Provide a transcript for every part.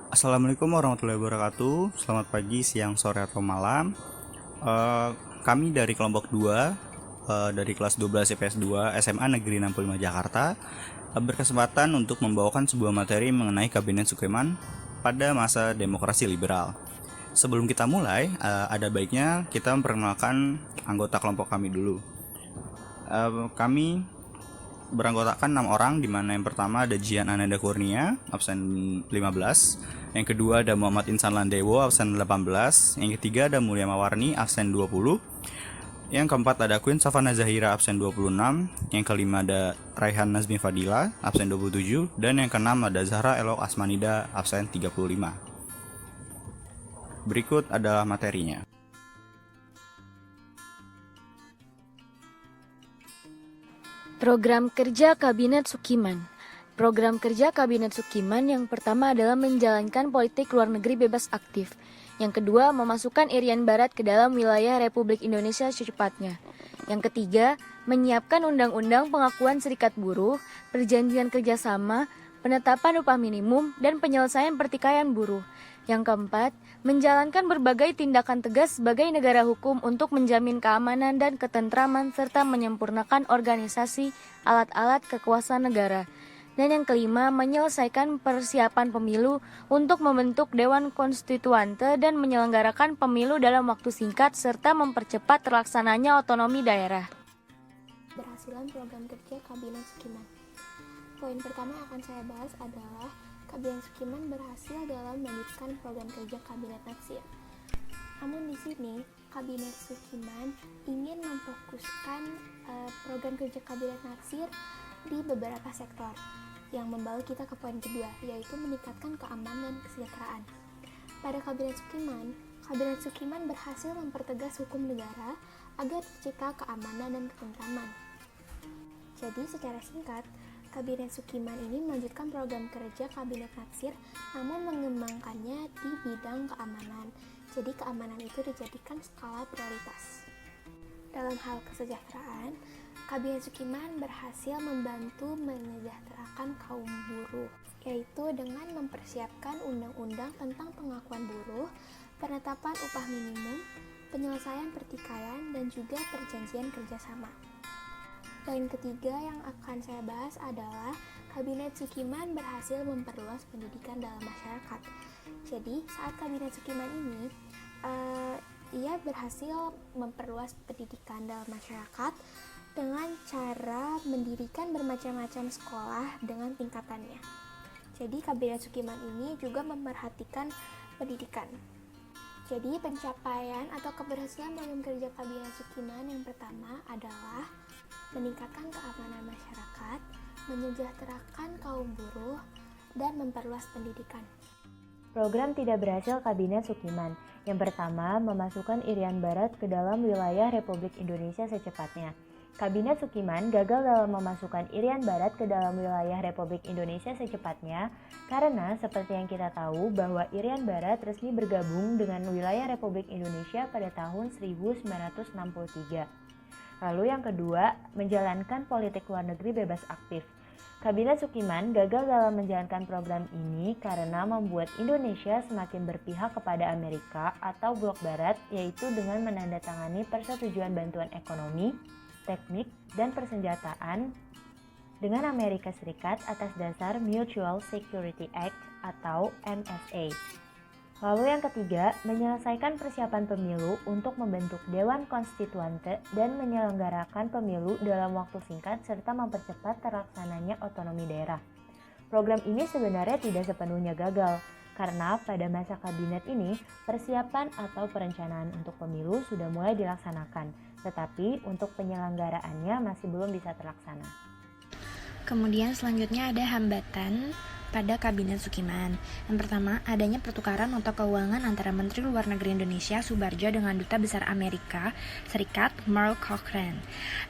Assalamualaikum warahmatullahi wabarakatuh. Selamat pagi, siang, sore, atau malam. Kami dari kelompok 2 dari kelas 12 IPS 2 SMA Negeri 65 Jakarta berkesempatan untuk membawakan sebuah materi mengenai Kabinet Sukeman pada masa demokrasi liberal. Sebelum kita mulai, ada baiknya kita memperkenalkan anggota kelompok kami dulu. Kami beranggotakan 6 orang, di mana yang pertama ada Jian Ananda Kurnia, absen 15. Yang kedua ada Muhammad Insan Landewo, absen 18. Yang ketiga ada Mulia Mawarni, absen 20. Yang keempat ada Queen Savana Zahira, absen 26. Yang kelima ada Raihan Nazmi Fadila, absen 27. Dan yang keenam ada Zahra Elok Asmanida, absen 35. Berikut adalah materinya. Program kerja Kabinet Sukiman. Program kerja Kabinet Sukiman yang pertama adalah menjalankan politik luar negeri bebas aktif. Yang kedua, memasukkan Irian Barat ke dalam wilayah Republik Indonesia secepatnya. Yang ketiga, menyiapkan undang-undang pengakuan serikat buruh, perjanjian kerjasama, penetapan upah minimum, dan penyelesaian pertikaian buruh. Yang keempat, menjalankan berbagai tindakan tegas sebagai negara hukum untuk menjamin keamanan dan ketentraman serta menyempurnakan organisasi alat-alat kekuasaan negara. Dan yang kelima, menyelesaikan persiapan pemilu untuk membentuk Dewan Konstituante dan menyelenggarakan pemilu dalam waktu singkat serta mempercepat terlaksananya otonomi daerah. Keberhasilan program kerja Kabinet Sukiman. Poin pertama yang akan saya bahas adalah Kabinet Sukiman berhasil dalam melanjutkan program kerja Kabinet Natsir. Namun di sini, Kabinet Sukiman ingin memfokuskan program kerja Kabinet Natsir di beberapa sektor yang membawa kita ke poin kedua, yaitu meningkatkan keamanan dan kesejahteraan. Pada Kabinet Sukiman berhasil mempertegas hukum negara agar tercipta keamanan dan ketentraman. Jadi secara singkat, Kabinet Sukiman ini melanjutkan program kerja Kabinet Natsir, namun mengembangkannya di bidang keamanan. Jadi keamanan itu dijadikan skala prioritas. Dalam hal kesejahteraan, Kabinet Sukiman berhasil membantu menyejahterakan kaum buruh, yaitu dengan mempersiapkan undang-undang tentang pengakuan buruh, penetapan upah minimum, penyelesaian pertikaian, dan juga perjanjian kerjasama. Poin ketiga yang akan saya bahas adalah Kabinet Sukiman berhasil memperluas pendidikan dalam masyarakat. Jadi, saat Kabinet Sukiman ini, ia berhasil memperluas pendidikan dalam masyarakat dengan cara mendirikan bermacam-macam sekolah dengan tingkatannya. Jadi, Kabinet Sukiman ini juga memperhatikan pendidikan. Jadi, pencapaian atau keberhasilan program kerja Kabinet Sukiman yang pertama adalah meningkatkan keamanan masyarakat, menyejahterakan kaum buruh, dan memperluas pendidikan. Program tidak berhasil Kabinet Sukiman. Yang pertama, memasukkan Irian Barat ke dalam wilayah Republik Indonesia secepatnya. Kabinet Sukiman gagal dalam memasukkan Irian Barat ke dalam wilayah Republik Indonesia secepatnya karena seperti yang kita tahu bahwa Irian Barat resmi bergabung dengan wilayah Republik Indonesia pada tahun 1963. Lalu yang kedua, menjalankan politik luar negeri bebas aktif. Kabinet Sukiman gagal dalam menjalankan program ini karena membuat Indonesia semakin berpihak kepada Amerika atau Blok Barat, yaitu dengan menandatangani persetujuan bantuan ekonomi, teknik, dan persenjataan dengan Amerika Serikat atas dasar Mutual Security Act atau MSA. Lalu yang ketiga, menyelesaikan persiapan pemilu untuk membentuk Dewan Konstituante dan menyelenggarakan pemilu dalam waktu singkat serta mempercepat terlaksananya otonomi daerah. Program ini sebenarnya tidak sepenuhnya gagal, karena pada masa kabinet ini persiapan atau perencanaan untuk pemilu sudah mulai dilaksanakan, tetapi untuk penyelenggaraannya masih belum bisa terlaksana. Kemudian selanjutnya ada hambatan pada Kabinet Sukiman. Yang pertama, adanya pertukaran nota keuangan antara Menteri Luar Negeri Indonesia Soebardjo dengan Duta Besar Amerika Serikat Merle Cochrane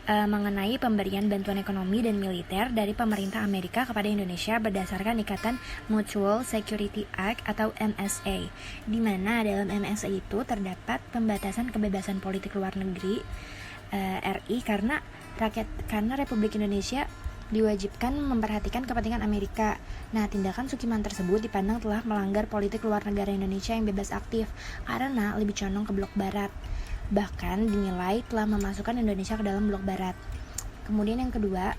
mengenai pemberian bantuan ekonomi dan militer dari pemerintah Amerika kepada Indonesia berdasarkan Ikatan Mutual Security Act atau MSA, di mana dalam MSA itu terdapat pembatasan kebebasan politik luar negeri RI karena Republik Indonesia diwajibkan memperhatikan kepentingan Amerika. Nah, tindakan Sukiman tersebut dipandang telah melanggar politik luar negara Indonesia yang bebas aktif karena lebih condong ke blok barat. Bahkan dinilai telah memasukkan Indonesia ke dalam blok barat. Kemudian yang kedua,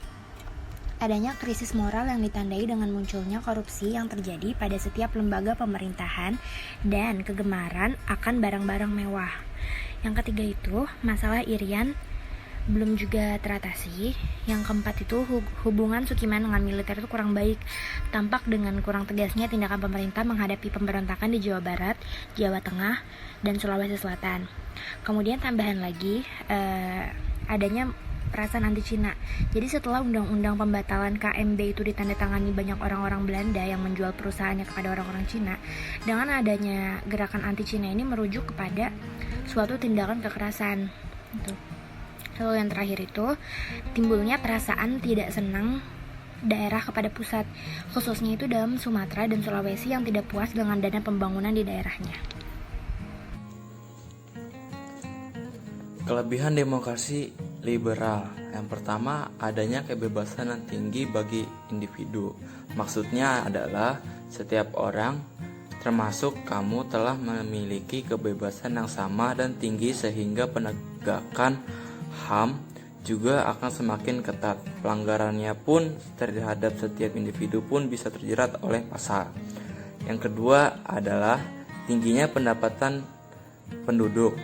adanya krisis moral yang ditandai dengan munculnya korupsi yang terjadi pada setiap lembaga pemerintahan dan kegemaran akan barang-barang mewah. Yang ketiga itu, masalah irian belum juga teratasi. Yang keempat itu, hubungan Sukiman dengan militer itu kurang baik, tampak dengan kurang tegasnya tindakan pemerintah menghadapi pemberontakan di Jawa Barat, Jawa Tengah, dan Sulawesi Selatan. Kemudian tambahan lagi, adanya perasaan anti Cina. Jadi setelah undang-undang pembatalan KMB itu ditandatangani banyak orang-orang Belanda yang menjual perusahaannya kepada orang-orang Cina, dengan adanya gerakan anti Cina ini merujuk kepada suatu tindakan kekerasan. Gitu. Lalu yang terakhir itu, timbulnya perasaan tidak senang daerah kepada pusat, khususnya itu dalam Sumatera dan Sulawesi yang tidak puas dengan dana pembangunan di daerahnya. Kelebihan demokrasi liberal. Yang pertama, adanya kebebasan yang tinggi bagi individu. Maksudnya adalah setiap orang, termasuk kamu, telah memiliki kebebasan yang sama dan tinggi sehingga penegakan HAM juga akan semakin ketat. Pelanggarannya pun terhadap setiap individu pun bisa terjerat oleh pasal. Yang kedua adalah tingginya pendapatan penduduk.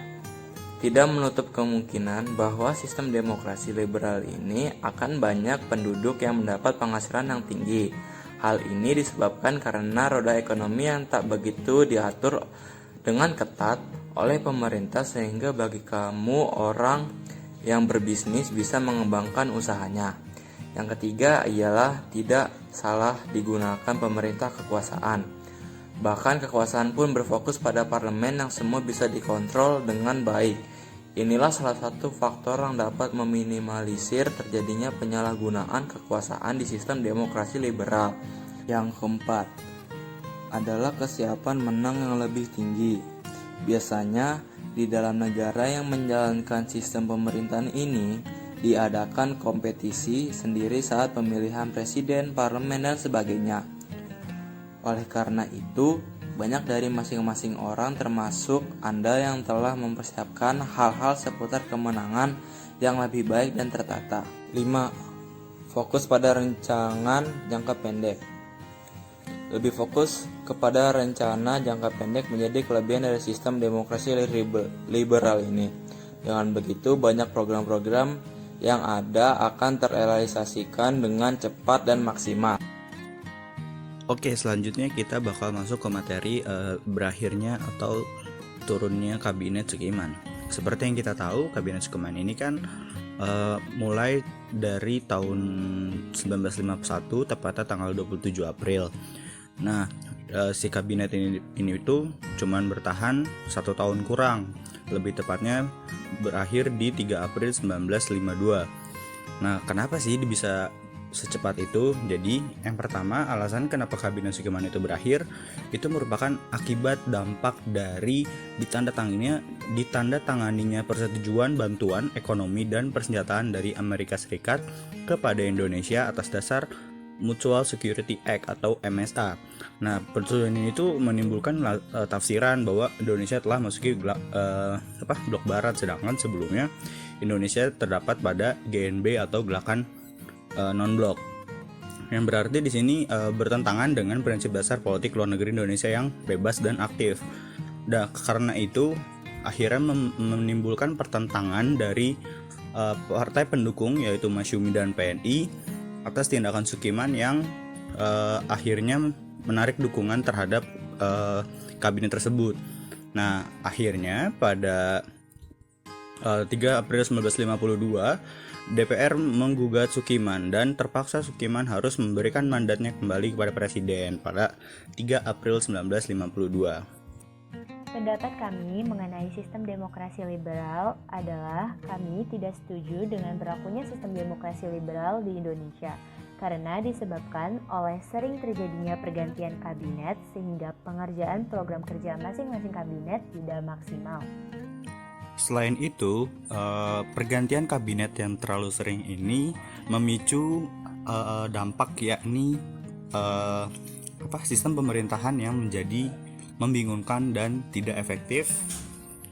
Tidak menutup kemungkinan bahwa sistem demokrasi liberal ini akan banyak penduduk yang mendapat penghasilan yang tinggi. Hal ini disebabkan karena roda ekonomi yang tak begitu diatur dengan ketat oleh pemerintah, sehingga bagi kamu orang yang berbisnis bisa mengembangkan usahanya. Yang ketiga ialah tidak salah digunakan pemerintah kekuasaan. Bahkan kekuasaan pun berfokus pada parlemen yang semua bisa dikontrol dengan baik. Inilah salah satu faktor yang dapat meminimalisir terjadinya penyalahgunaan kekuasaan di sistem demokrasi liberal. Yang keempat adalah kesiapan menang yang lebih tinggi. Biasanya di dalam negara yang menjalankan sistem pemerintahan ini diadakan kompetisi sendiri saat pemilihan presiden, parlemen, dan sebagainya. Oleh karena itu, banyak dari masing-masing orang, termasuk Anda, yang telah mempersiapkan hal-hal seputar kemenangan yang lebih baik dan tertata. 5. Fokus pada rancangan jangka pendek. Lebih fokus kepada rencana jangka pendek menjadi kelebihan dari sistem demokrasi liberal ini. Dengan begitu, banyak program-program yang ada akan terrealisasikan dengan cepat dan maksimal. Oke, selanjutnya kita bakal masuk ke materi berakhirnya atau turunnya Kabinet Sukiman. Seperti yang kita tahu, Kabinet Sukiman ini kan mulai dari tahun 1951, tepatnya tanggal 27 April. Nah, si kabinet ini itu cuman bertahan 1 tahun kurang, lebih tepatnya berakhir di 3 April 1952. Nah, kenapa sih bisa secepat itu? Jadi, yang pertama, alasan kenapa Kabinet Sukiman itu berakhir itu merupakan akibat dampak dari ditandatanganinya persetujuan bantuan ekonomi dan persenjataan dari Amerika Serikat kepada Indonesia atas dasar Mutual Security Act atau MSA. Nah, persetujuan ini itu menimbulkan tafsiran bahwa Indonesia telah masuki blok barat, sedangkan sebelumnya Indonesia terdapat pada GNB atau gerakan non-blok. Yang berarti di sini bertentangan dengan prinsip dasar politik luar negeri Indonesia yang bebas dan aktif. Dan karena itu akhirnya menimbulkan pertentangan dari partai pendukung yaitu Masyumi dan PNI atas tindakan Sukiman yang akhirnya menarik dukungan terhadap kabinet tersebut. Nah, akhirnya pada 3 April 1952 DPR menggugat Sukiman dan terpaksa Sukiman harus memberikan mandatnya kembali kepada presiden pada 3 April 1952. Pendapat kami mengenai sistem demokrasi liberal adalah kami tidak setuju dengan berlakunya sistem demokrasi liberal di Indonesia karena disebabkan oleh sering terjadinya pergantian kabinet sehingga pengerjaan program kerja masing-masing kabinet tidak maksimal. Selain itu, pergantian kabinet yang terlalu sering ini memicu dampak, yakni sistem pemerintahan yang menjadi membingungkan dan tidak efektif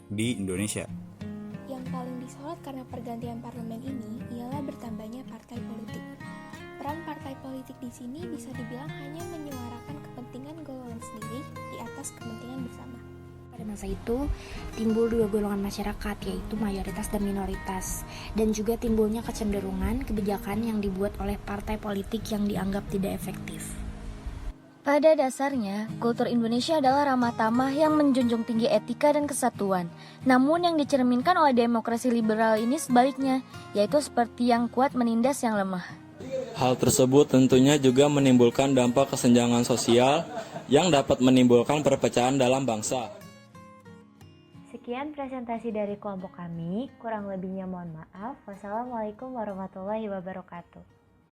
di Indonesia. Yang paling disorot karena pergantian parlemen ini ialah bertambahnya partai politik. Peran partai politik di sini bisa dibilang hanya menyuarakan kepentingan golongan sendiri di atas kepentingan bersama. Pada masa itu, timbul dua golongan masyarakat, yaitu mayoritas dan minoritas, dan juga timbulnya kecenderungan kebijakan yang dibuat oleh partai politik yang dianggap tidak efektif. Pada dasarnya, kultur Indonesia adalah ramah tamah yang menjunjung tinggi etika dan kesatuan. Namun yang dicerminkan oleh demokrasi liberal ini sebaliknya, yaitu seperti yang kuat menindas yang lemah. Hal tersebut tentunya juga menimbulkan dampak kesenjangan sosial yang dapat menimbulkan perpecahan dalam bangsa. Sekian presentasi dari kelompok kami, kurang lebihnya mohon maaf. Wassalamualaikum warahmatullahi wabarakatuh.